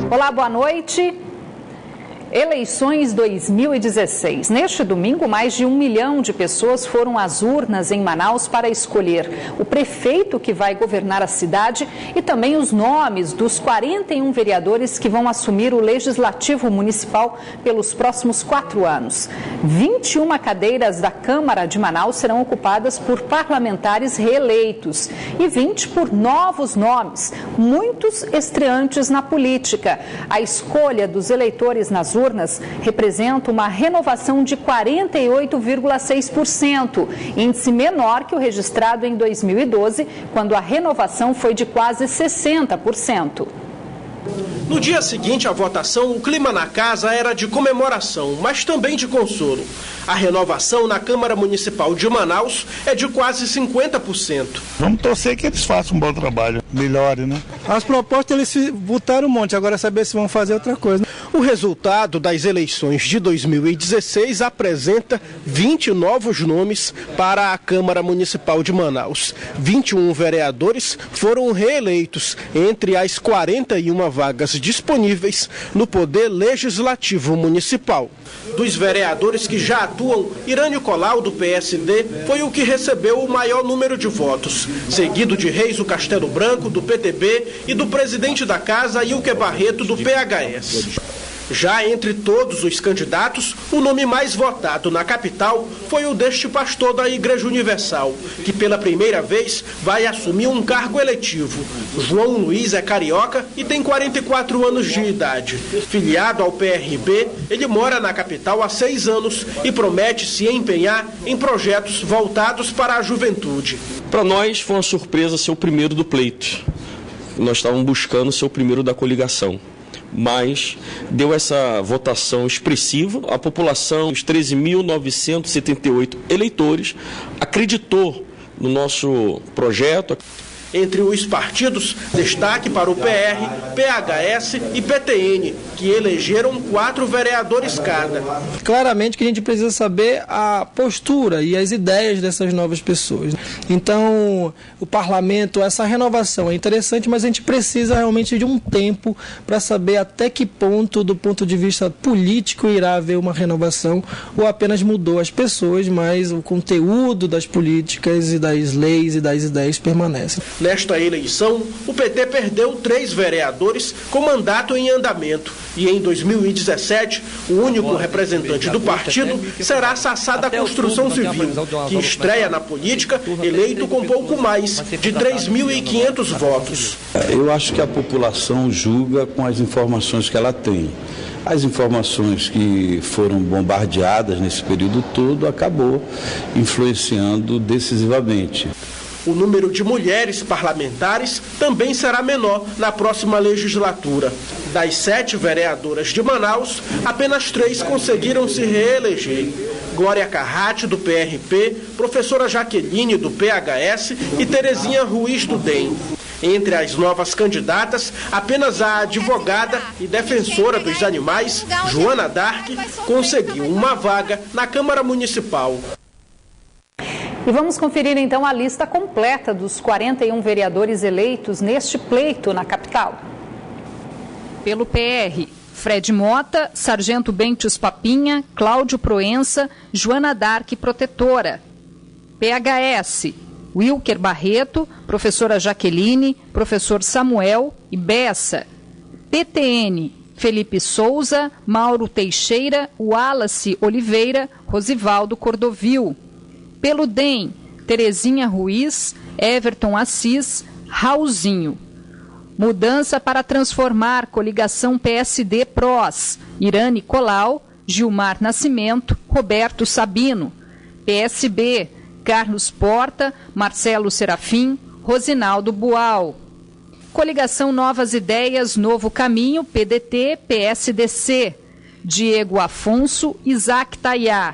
Olá, boa noite. Eleições 2016. Neste domingo, mais de 1 milhão de pessoas foram às urnas em Manaus para escolher o prefeito que vai governar a cidade e também os nomes dos 41 vereadores que vão assumir o Legislativo Municipal pelos próximos 4 anos. 21 cadeiras da Câmara de Manaus serão ocupadas por parlamentares reeleitos e 20 por novos nomes, muitos estreantes na política. A escolha dos eleitores nas urnas representa uma renovação de 48,6%, índice menor que o registrado em 2012, quando a renovação foi de quase 60%. No dia seguinte à votação, o clima na casa era de comemoração, mas também de consolo. A renovação na Câmara Municipal de Manaus é de quase 50%. Vamos torcer que eles façam um bom trabalho, melhore, né? As propostas eles botaram um monte, agora é saber se vão fazer outra coisa. O resultado das eleições de 2016 apresenta 20 novos nomes para a Câmara Municipal de Manaus. 21 vereadores foram reeleitos entre as 41 vagas disponíveis no Poder Legislativo Municipal. Dos vereadores que já atuam, Irânio Colau, do PSD, foi o que recebeu o maior número de votos, seguido de Reis do Castelo Branco, do PTB, e do presidente da casa, Ilker Barreto, do PHS. Já entre todos os candidatos, o nome mais votado na capital foi o deste pastor da Igreja Universal, que pela primeira vez vai assumir um cargo eletivo. João Luiz é carioca e tem 44 anos de idade. Filiado ao PRB, ele mora na capital há 6 anos e promete se empenhar em projetos voltados para a juventude. Para nós foi uma surpresa ser o primeiro do pleito. Nós estávamos buscando ser o primeiro da coligação. Mas deu essa votação expressiva. A população, os 13.978 eleitores, acreditou no nosso projeto. Entre os partidos, destaque para o PR, PHS e PTN, que elegeram 4 vereadores cada. Claramente que a gente precisa saber a postura e as ideias dessas novas pessoas. Então, o parlamento, essa renovação é interessante, mas a gente precisa realmente de um tempo para saber até que ponto, do ponto de vista político, irá haver uma renovação ou apenas mudou as pessoas, mas o conteúdo das políticas e das leis e das ideias permanece. Nesta eleição, o PT perdeu 3 vereadores com mandato em andamento. E em 2017, o único representante do partido será Sassá da Construção Civil, que estreia na política, eleito com pouco mais de 3.500 votos. Eu acho que a população julga com as informações que ela tem. As informações que foram bombardeadas nesse período todo acabou influenciando decisivamente. O número de mulheres parlamentares também será menor na próxima legislatura. Das 7 vereadoras de Manaus, apenas 3 conseguiram se reeleger. Glória Carrati, do PRP, professora Jaqueline, do PHS e Terezinha Ruiz, do DEM. Entre as novas candidatas, apenas a advogada e defensora dos animais, Joana Dark, conseguiu uma vaga na Câmara Municipal. E vamos conferir então a lista completa dos 41 vereadores eleitos neste pleito na capital. Pelo PR, Fred Mota, Sargento Bentes Papinha, Cláudio Proença, Joana Dark Protetora. PHS, Ilker Barreto, professora Jaqueline, professor Samuel e Bessa. PTN, Felipe Souza, Mauro Teixeira, Wallace Oliveira, Rosivaldo Cordovil. Pelo DEM, Terezinha Ruiz, Everton Assis, Raulzinho. Mudança para transformar, coligação PSD-PROS, Irane Colau, Gilmar Nascimento, Roberto Sabino. PSB, Carlos Porta, Marcelo Serafim, Rosinaldo Bual. Coligação Novas Ideias, Novo Caminho, PDT, PSDC, Diego Afonso, Isaac Tayá.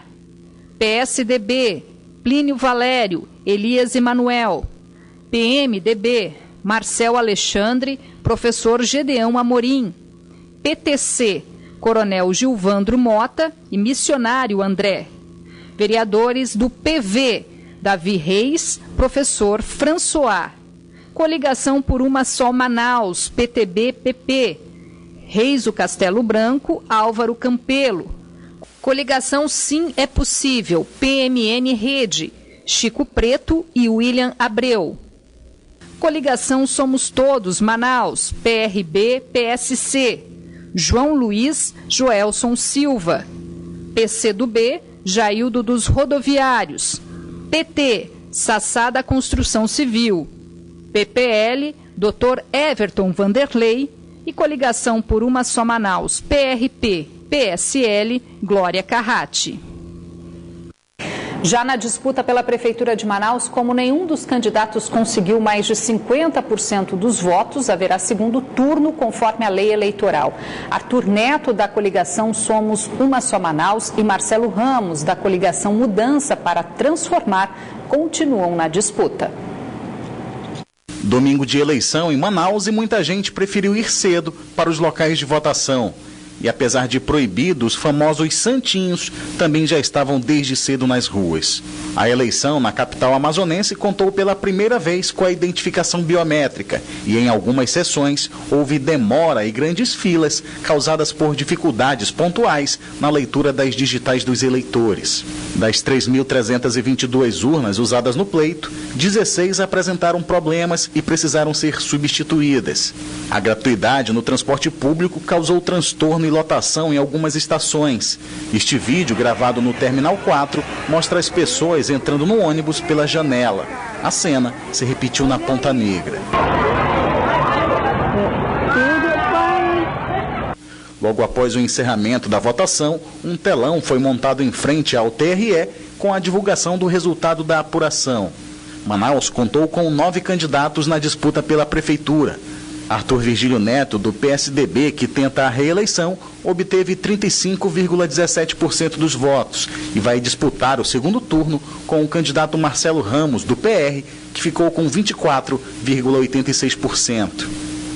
PSDB, Plínio Valério, Elias Emanuel. PMDB, Marcel Alexandre, professor Gedeão Amorim. PTC, Coronel Gilvandro Mota e Missionário André. Vereadores do PV, Davi Reis, professor François. Coligação por uma só Manaus, PTB-PP. Reis do Castelo Branco, Álvaro Campelo. Coligação Sim é Possível, PMN Rede, Chico Preto e William Abreu. Coligação Somos Todos, Manaus, PRB, PSC, João Luiz, Joelson Silva. PCdoB, Jaildo dos Rodoviários. PT, Sassá da Construção Civil. PPL, Dr. Everton Vanderlei. E Coligação por Uma Só Manaus, PRP, PSL, Glória Carratti. Já na disputa pela Prefeitura de Manaus, como nenhum dos candidatos conseguiu mais de 50% dos votos, haverá segundo turno conforme a lei eleitoral. Arthur Neto, da coligação Somos Uma Só Manaus, e Marcelo Ramos, da coligação Mudança para Transformar, continuam na disputa. Domingo de eleição em Manaus e muita gente preferiu ir cedo para os locais de votação. E apesar de proibido, os famosos santinhos também já estavam desde cedo nas ruas. A eleição na capital amazonense contou pela primeira vez com a identificação biométrica e em algumas sessões houve demora e grandes filas causadas por dificuldades pontuais na leitura das digitais dos eleitores. Das 3.322 urnas usadas no pleito, 16 apresentaram problemas e precisaram ser substituídas. A gratuidade no transporte público causou transtorno e lotação em algumas estações. Este vídeo, gravado no Terminal 4, mostra as pessoas entrando no ônibus pela janela. A cena se repetiu na Ponta Negra. Logo após o encerramento da votação, um telão foi montado em frente ao TRE com a divulgação do resultado da apuração. Manaus contou com 9 candidatos na disputa pela prefeitura. Arthur Virgílio Neto, do PSDB, que tenta a reeleição, obteve 35,17% dos votos e vai disputar o segundo turno com o candidato Marcelo Ramos, do PR, que ficou com 24,86%.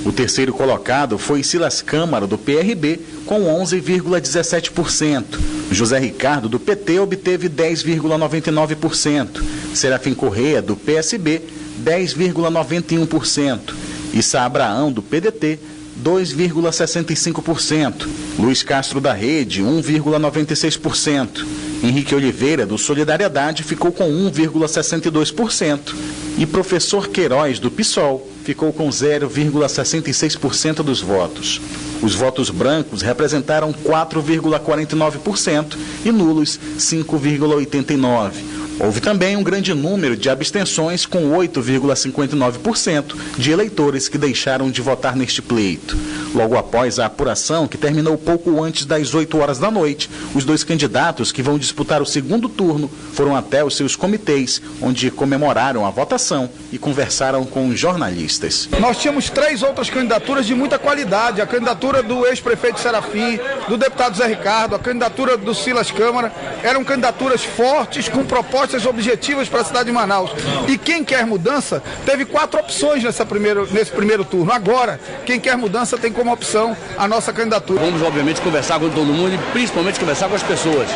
O terceiro colocado foi Silas Câmara, do PRB, com 11,17%. José Ricardo, do PT, obteve 10,99%. Serafim Correia, do PSB, 10,91%. Issa Abraão, do PDT, 2,65%. Luiz Castro, da Rede, 1,96%. Henrique Oliveira, do Solidariedade, ficou com 1,62%. E Professor Queiroz, do PSOL, ficou com 0,66% dos votos. Os votos brancos representaram 4,49% e nulos 5,89%. Houve também um grande número de abstenções, com 8,59% de eleitores que deixaram de votar neste pleito. Logo após a apuração, que terminou pouco antes das 8 horas da noite, os 2 candidatos que vão disputar o segundo turno foram até os seus comitês, onde comemoraram a votação e conversaram com jornalistas. Nós tínhamos 3 outras candidaturas de muita qualidade. A candidatura do ex-prefeito Serafim, do deputado Zé Ricardo, a candidatura do Silas Câmara. Eram candidaturas fortes, com propostas objetivas para a cidade de Manaus. E quem quer mudança teve 4 opções nesse primeiro turno. Agora, quem quer mudança tem como opção a nossa candidatura. Vamos, obviamente, conversar com todo mundo e principalmente conversar com as pessoas.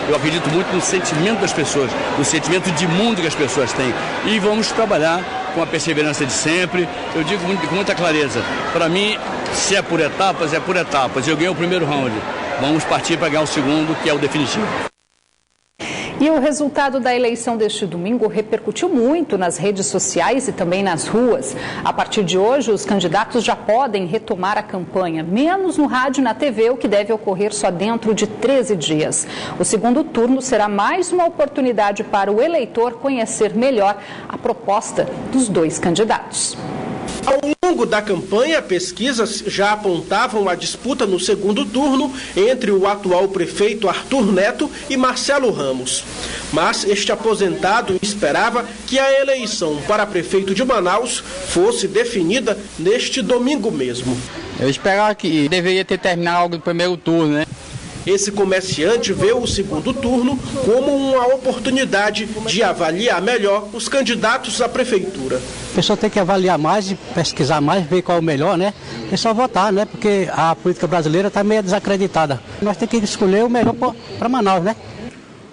Eu acredito muito no sentimento das pessoas, no sentimento de mundo que as pessoas têm. E vamos trabalhar com a perseverança de sempre. Eu digo com muita clareza, para mim, se é por etapas, é por etapas. Eu ganhei o primeiro round. Vamos partir para ganhar o segundo, que é o definitivo. E o resultado da eleição deste domingo repercutiu muito nas redes sociais e também nas ruas. A partir de hoje, os candidatos já podem retomar a campanha, menos no rádio e na TV, o que deve ocorrer só dentro de 13 dias. O segundo turno será mais uma oportunidade para o eleitor conhecer melhor a proposta dos 2 candidatos. Ao longo da campanha, pesquisas já apontavam a disputa no segundo turno entre o atual prefeito Arthur Neto e Marcelo Ramos. Mas este aposentado esperava que a eleição para prefeito de Manaus fosse definida neste domingo mesmo. Eu esperava que deveria ter terminado logo no primeiro turno, né? Esse comerciante vê o segundo turno como uma oportunidade de avaliar melhor os candidatos à prefeitura. A pessoa tem que avaliar mais, pesquisar mais, ver qual é o melhor, né? É só votar, né? Porque a política brasileira está meio desacreditada. Nós temos que escolher o melhor para Manaus, né?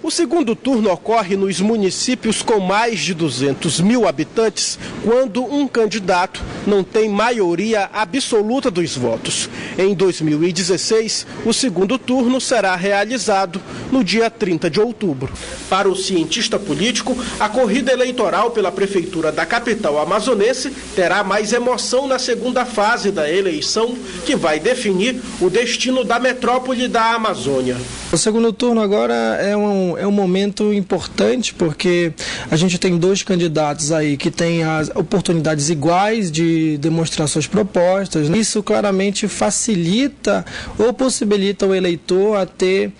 O segundo turno ocorre nos municípios com mais de 200 mil habitantes, quando um candidato não tem maioria absoluta dos votos. Em 2016, o segundo turno será realizado no dia 30 de outubro. Para o cientista político, a corrida eleitoral pela prefeitura da capital amazonense terá mais emoção na segunda fase da eleição, que vai definir o destino da metrópole da Amazônia. O segundo turno agora é um momento importante, porque a gente tem dois candidatos aí que têm as oportunidades iguais de demonstrar suas propostas. Isso claramente facilita ou possibilita o eleitor a ter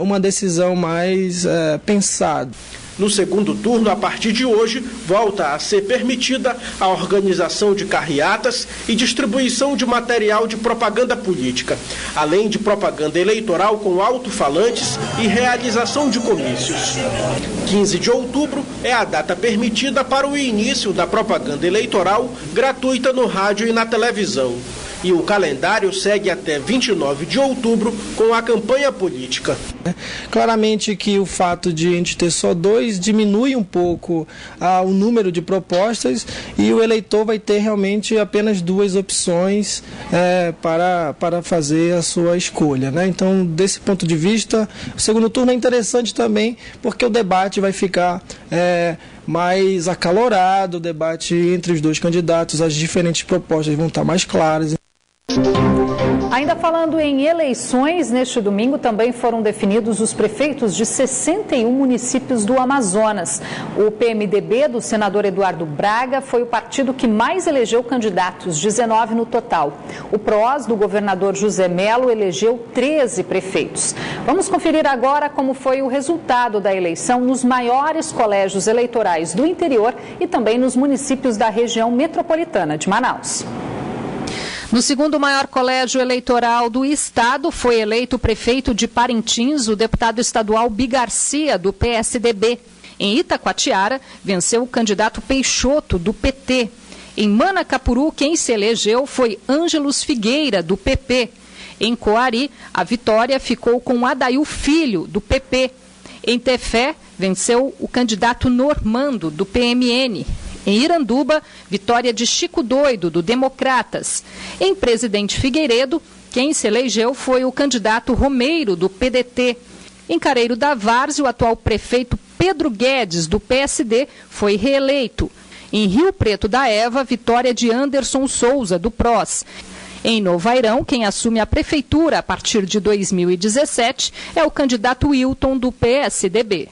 uma decisão mais pensada. No segundo turno, a partir de hoje, volta a ser permitida a organização de carreatas e distribuição de material de propaganda política, além de propaganda eleitoral com alto-falantes e realização de comícios. 15 de outubro é a data permitida para o início da propaganda eleitoral gratuita no rádio e na televisão. E o calendário segue até 29 de outubro com a campanha política. Claramente que o fato de a gente ter só dois diminui um pouco o número de propostas e o eleitor vai ter realmente apenas duas opções para fazer a sua escolha, né? Então, desse ponto de vista, o segundo turno é interessante também porque o debate vai ficar mais acalorado, o debate entre os dois candidatos, as diferentes propostas vão estar mais claras. Ainda falando em eleições, neste domingo também foram definidos os prefeitos de 61 municípios do Amazonas. O PMDB do senador Eduardo Braga foi o partido que mais elegeu candidatos, 19 no total. O PROS do governador José Melo elegeu 13 prefeitos. Vamos conferir agora como foi o resultado da eleição nos maiores colégios eleitorais do interior e também nos municípios da região metropolitana de Manaus. No segundo maior colégio eleitoral do estado, foi eleito o prefeito de Parintins, o deputado estadual Bi Garcia, do PSDB. Em Itacoatiara, venceu o candidato Peixoto, do PT. Em Manacapuru, quem se elegeu foi Ângelos Figueira, do PP. Em Coari, a vitória ficou com Adail Filho, do PP. Em Tefé, venceu o candidato Normando, do PMN. Em Iranduba, vitória de Chico Doido, do Democratas. Em Presidente Figueiredo, quem se elegeu foi o candidato Romeiro, do PDT. Em Careiro da Várzea, o atual prefeito Pedro Guedes, do PSD, foi reeleito. Em Rio Preto da Eva, vitória de Anderson Souza, do PROS. Em Novairão, quem assume a prefeitura a partir de 2017 é o candidato Wilton, do PSDB.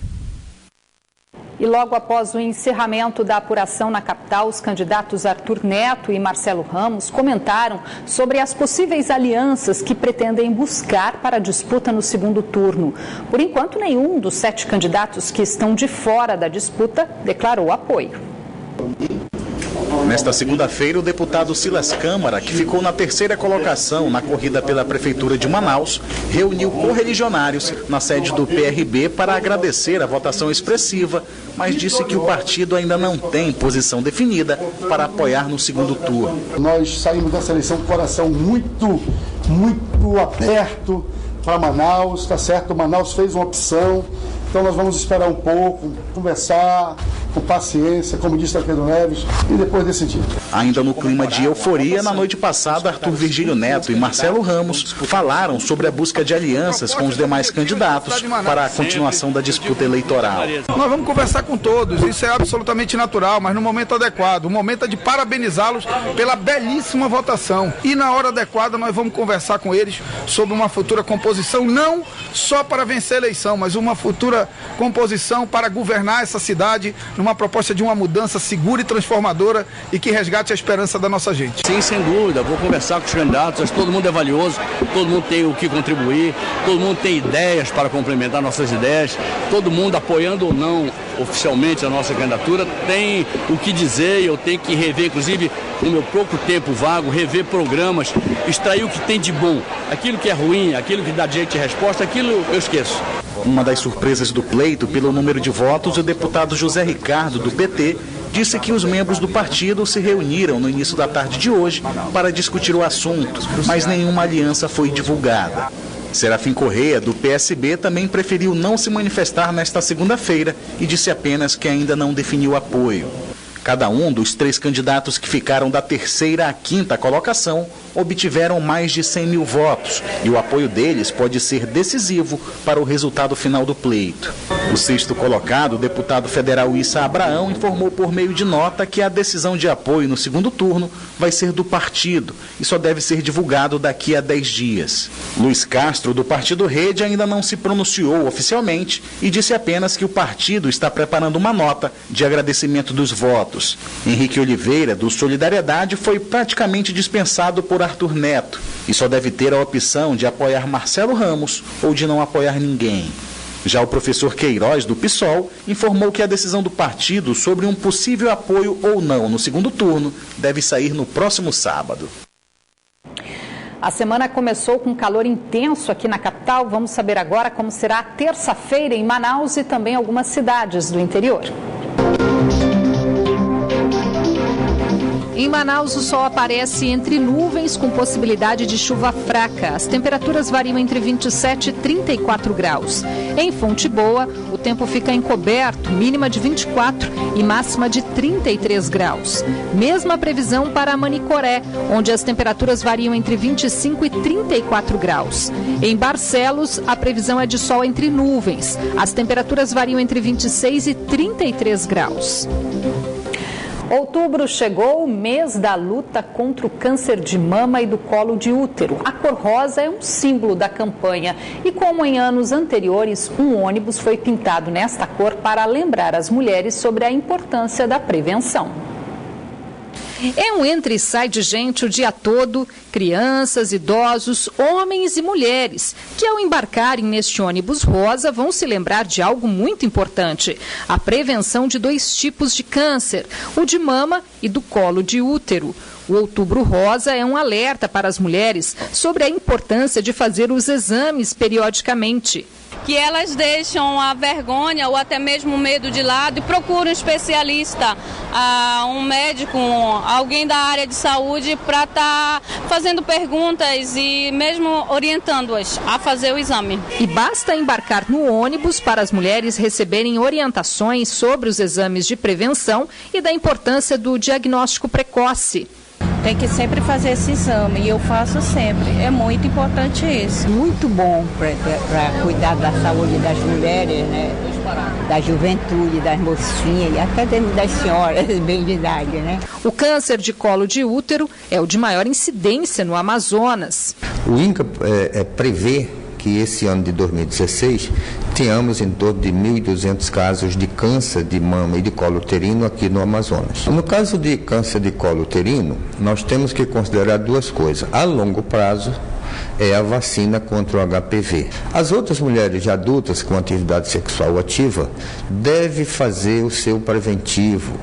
E logo após o encerramento da apuração na capital, os candidatos Arthur Neto e Marcelo Ramos comentaram sobre as possíveis alianças que pretendem buscar para a disputa no segundo turno. Por enquanto, nenhum dos 7 candidatos que estão de fora da disputa declarou apoio. Nesta segunda-feira, o deputado Silas Câmara, que ficou na 3ª colocação na corrida pela Prefeitura de Manaus, reuniu correligionários na sede do PRB para agradecer a votação expressiva, mas disse que o partido ainda não tem posição definida para apoiar no segundo turno. Nós saímos dessa eleição com o coração muito aberto para Manaus, tá certo? Manaus fez uma opção, então nós vamos esperar um pouco, conversar com paciência, como disse Tancredo Neves, e depois decidir. Ainda no clima de euforia, na noite passada, Arthur Virgílio Neto e Marcelo Ramos falaram sobre a busca de alianças com os demais candidatos para a continuação da disputa eleitoral. Nós vamos conversar com todos, isso é absolutamente natural, mas no momento adequado. O momento é de parabenizá-los pela belíssima votação. E na hora adequada nós vamos conversar com eles sobre uma futura composição, não só para vencer a eleição, mas uma futura composição para governar essa cidade numa proposta de uma mudança segura e transformadora e que resgate a esperança da nossa gente. Sim, sem dúvida, vou conversar com os candidatos, acho que todo mundo é valioso, todo mundo tem o que contribuir, todo mundo tem ideias para complementar nossas ideias, todo mundo apoiando ou não oficialmente a nossa candidatura tem o que dizer, eu tenho que rever, inclusive no meu pouco tempo vago, rever programas, extrair o que tem de bom, aquilo que é ruim, aquilo que dá direito de resposta, aquilo eu esqueço. Uma das surpresas do pleito, pelo número de votos, o deputado José Ricardo, do PT, disse que os membros do partido se reuniram no início da tarde de hoje para discutir o assunto, mas nenhuma aliança foi divulgada. Serafim Correia, do PSB, também preferiu não se manifestar nesta segunda-feira e disse apenas que ainda não definiu apoio. Cada um dos 3 candidatos que ficaram da 3ª à 5ª colocação obtiveram mais de 100 mil votos e o apoio deles pode ser decisivo para o resultado final do pleito. O 6º colocado, o deputado federal Issa Abraão, informou por meio de nota que a decisão de apoio no segundo turno vai ser do partido e só deve ser divulgado daqui a 10 dias. Luiz Castro, do Partido Rede, ainda não se pronunciou oficialmente e disse apenas que o partido está preparando uma nota de agradecimento dos votos. Henrique Oliveira, do Solidariedade, foi praticamente dispensado por Arthur Neto e só deve ter a opção de apoiar Marcelo Ramos ou de não apoiar ninguém. Já o professor Queiroz, do PSOL, informou que a decisão do partido sobre um possível apoio ou não no segundo turno deve sair no próximo sábado. A semana começou com calor intenso aqui na capital. Vamos saber agora como será a terça-feira em Manaus e também algumas cidades do interior. Em Manaus, o sol aparece entre nuvens com possibilidade de chuva fraca. As temperaturas variam entre 27 e 34 graus. Em Fonte Boa, o tempo fica encoberto, mínima de 24 e máxima de 33 graus. Mesma previsão para Manicoré, onde as temperaturas variam entre 25 e 34 graus. Em Barcelos, a previsão é de sol entre nuvens. As temperaturas variam entre 26 e 33 graus. Outubro chegou, o mês da luta contra o câncer de mama e do colo de útero. A cor rosa é um símbolo da campanha e, como em anos anteriores, um ônibus foi pintado nesta cor para lembrar as mulheres sobre a importância da prevenção. É um entra e sai de gente o dia todo, crianças, idosos, homens e mulheres, que ao embarcarem neste ônibus rosa vão se lembrar de algo muito importante, a prevenção de 2 tipos de câncer, o de mama e do colo de útero. O Outubro Rosa é um alerta para as mulheres sobre a importância de fazer os exames periodicamente. Que elas deixam a vergonha ou até mesmo o medo de lado e procuram um especialista, um médico, alguém da área de saúde para estar fazendo perguntas e mesmo orientando-as a fazer o exame. E basta embarcar no ônibus para as mulheres receberem orientações sobre os exames de prevenção e da importância do diagnóstico precoce. Tem que sempre fazer esse exame e eu faço sempre. É muito importante isso. Muito bom para cuidar da saúde das mulheres, né? Da juventude, das mocinhas e até das senhoras bem de idade, né? O câncer de colo de útero é o de maior incidência no Amazonas. O INCA prevê que esse ano de 2016 tenhamos em torno de 1.200 casos de câncer de mama e de colo uterino aqui no Amazonas. No caso de câncer de colo uterino, nós temos que considerar 2 coisas. A longo prazo é a vacina contra o HPV. As outras mulheres adultas com atividade sexual ativa devem fazer o seu preventivo,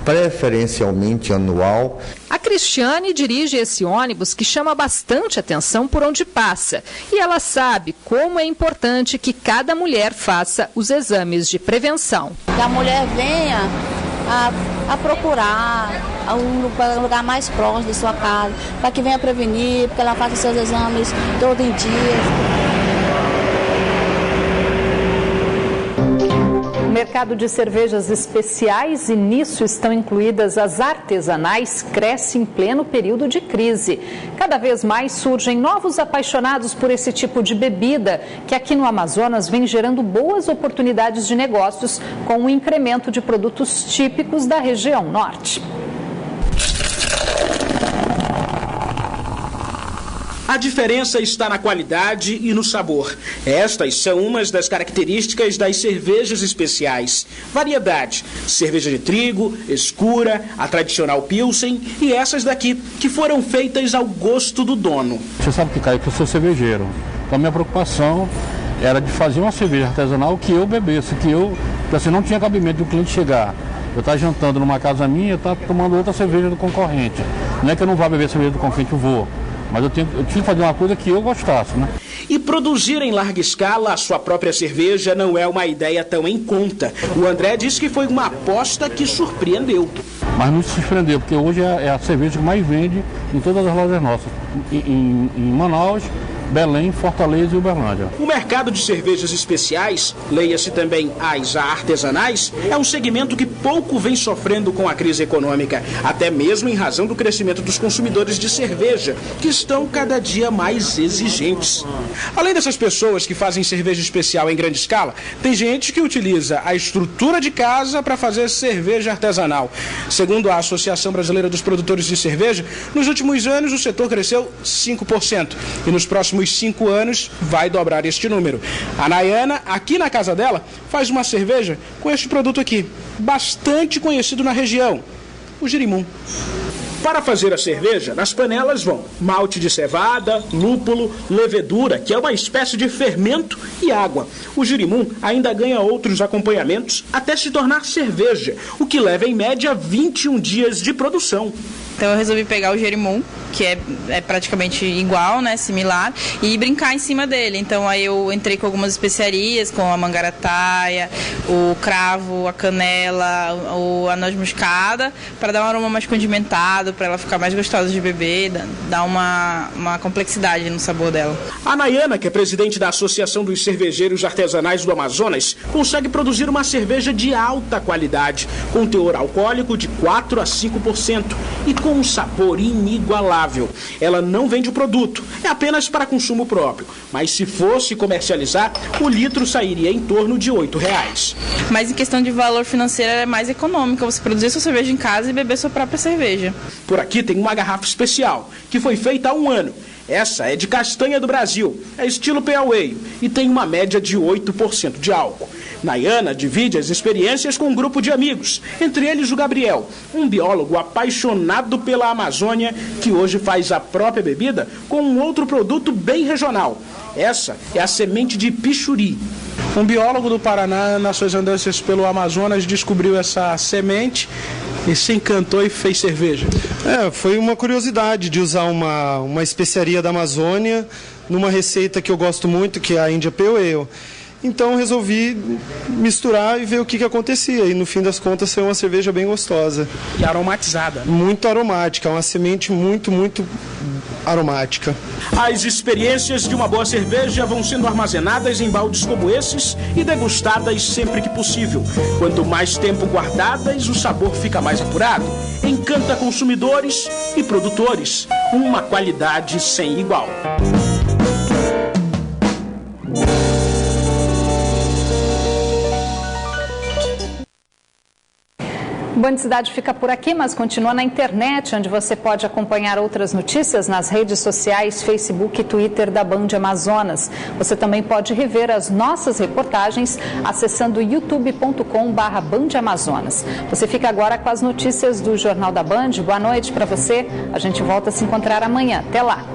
preferencialmente anual. A Cristiane dirige esse ônibus que chama bastante atenção por onde passa. E ela sabe como é importante que cada mulher faça os exames de prevenção. Que a mulher venha a procurar um lugar mais próximo de sua casa, para que venha prevenir, porque ela faça seus exames todo dia. O mercado de cervejas especiais, e nisso estão incluídas as artesanais, cresce em pleno período de crise. Cada vez mais surgem novos apaixonados por esse tipo de bebida, que aqui no Amazonas vem gerando boas oportunidades de negócios com o incremento de produtos típicos da região norte. A diferença está na qualidade e no sabor. Estas são umas das características das cervejas especiais. Variedade: cerveja de trigo, escura, a tradicional Pilsen e essas daqui, que foram feitas ao gosto do dono. Você sabe que, Caio, que eu sou cervejeiro. Então a minha preocupação era de fazer uma cerveja artesanal que eu bebesse, porque assim não tinha cabimento do cliente chegar. Eu estava jantando numa casa minha, eu estava tomando outra cerveja do concorrente. Não é que eu não vá beber cerveja do concorrente, eu vou. Mas eu tinha que fazer uma coisa que eu gostasse, né? E produzir em larga escala a sua própria cerveja não é uma ideia tão em conta. O André disse que foi uma aposta que surpreendeu. Mas não se surpreendeu, porque hoje é a cerveja que mais vende em todas as lojas nossas. Em Manaus Belém, Fortaleza e Uberlândia. O mercado de cervejas especiais, leia-se também as artesanais, é um segmento que pouco vem sofrendo com a crise econômica, até mesmo em razão do crescimento dos consumidores de cerveja, que estão cada dia mais exigentes. Além dessas pessoas que fazem cerveja especial em grande escala, tem gente que utiliza a estrutura de casa para fazer cerveja artesanal. Segundo a Associação Brasileira dos Produtores de Cerveja, nos últimos anos o setor cresceu 5% e nos próximos 5 anos vai dobrar este número. A Nayana, aqui na casa dela, faz uma cerveja com este produto aqui, bastante conhecido na região, o girimum. Para fazer a cerveja, nas panelas vão malte de cevada, lúpulo, levedura, que é uma espécie de fermento, e água. O girimum ainda ganha outros acompanhamentos até se tornar cerveja, o que leva em média 21 dias de produção. Então eu resolvi pegar o girimum, que é praticamente igual, né, similar, e brincar em cima dele. Então aí eu entrei com algumas especiarias, com a mangarataia, o cravo, a canela, a noz moscada, para dar um aroma mais condimentado, para ela ficar mais gostosa de beber, dar uma complexidade no sabor dela. A Nayana, que é presidente da Associação dos Cervejeiros Artesanais do Amazonas, consegue produzir uma cerveja de alta qualidade, com teor alcoólico de 4 a 5% e com um sabor inigualável. Ela não vende o produto, é apenas para consumo próprio, mas se fosse comercializar, o litro sairia em torno de R$ 8,00. Mas em questão de valor financeiro é mais econômico você produzir sua cerveja em casa e beber sua própria cerveja. Por aqui tem uma garrafa especial, que foi feita há 1 ano. Essa é de castanha do Brasil, é estilo Pale Ale e tem uma média de 8% de álcool. Nayana divide as experiências com um grupo de amigos, entre eles o Gabriel, um biólogo apaixonado pela Amazônia, que hoje faz a própria bebida com um outro produto bem regional. Essa é a semente de pichuri. Um biólogo do Paraná, nas suas andanças pelo Amazonas, descobriu essa semente e se encantou e fez cerveja. Foi uma curiosidade de usar uma especiaria da Amazônia numa receita que eu gosto muito, que é a India Pale Ale. Então resolvi misturar e ver o que acontecia. E no fim das contas foi uma cerveja bem gostosa. E aromatizada. Muito aromática, uma semente muito, muito aromática. As experiências de uma boa cerveja vão sendo armazenadas em baldes como esses e degustadas sempre que possível. Quanto mais tempo guardadas, o sabor fica mais apurado. Encanta consumidores e produtores. Uma qualidade sem igual. O Band Cidade fica por aqui, mas continua na internet, onde você pode acompanhar outras notícias nas redes sociais, Facebook e Twitter da Band Amazonas. Você também pode rever as nossas reportagens acessando youtube.com/Band Amazonas. Você fica agora com as notícias do Jornal da Band. Boa noite para você. A gente volta a se encontrar amanhã. Até lá.